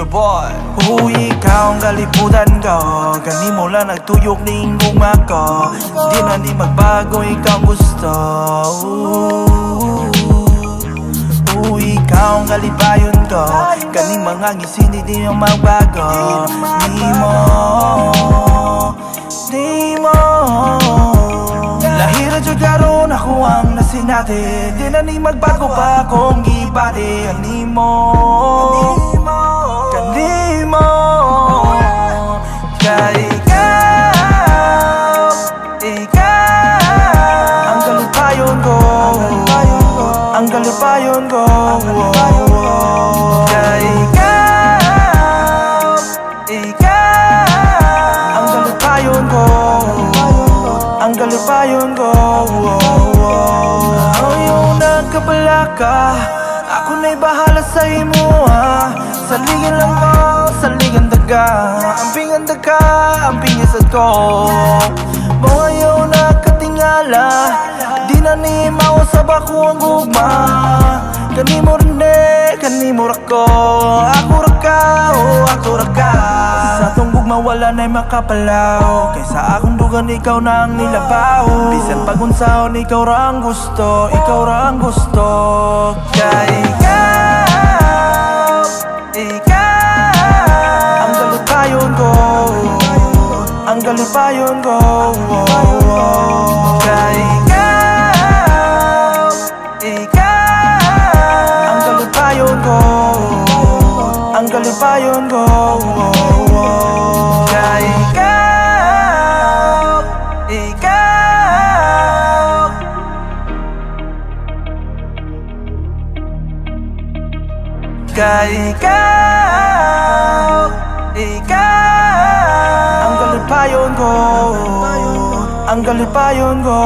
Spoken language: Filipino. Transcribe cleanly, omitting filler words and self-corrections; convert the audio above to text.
Boy. Ikaw ang kalibutan ko, kani mo lang nagtuyok ning guma ko. Di na di magbago, ikaw gusto. Ikaw ang kalibayon ko, kani mga ngisin di yung magbago. Di mo lahira dyan karoon ako ang nasinati. Di na ni magbago pa akong gibati. Kani mo ang kalipayon ko, ang kalipayon ko. Ang kalipayon ko, ang kalipayon ko. Ayaw nagkabala ka, ako na'y bahala sa imo ha. Saligan lang ko, saligan daga. Ampingan daga, amping isad ko. Ayaw nakatingala, di na ni mausap ako ang gugma. Kani mo rin kani mo rako. Ako raka, ako raka. Sa tong gugma wala na'y makapalaw. Kaysa akong dugan ikaw na ang nilabaw. Bisan pagunsaon ikaw ra ang gusto, ikaw ra ang gusto. Ang kalipayon ko, ang kalipayon ko. Ang kalipayon ko, ang kalipayon ko. Ikaw ang kalipayon ko, ang kalipayon ko.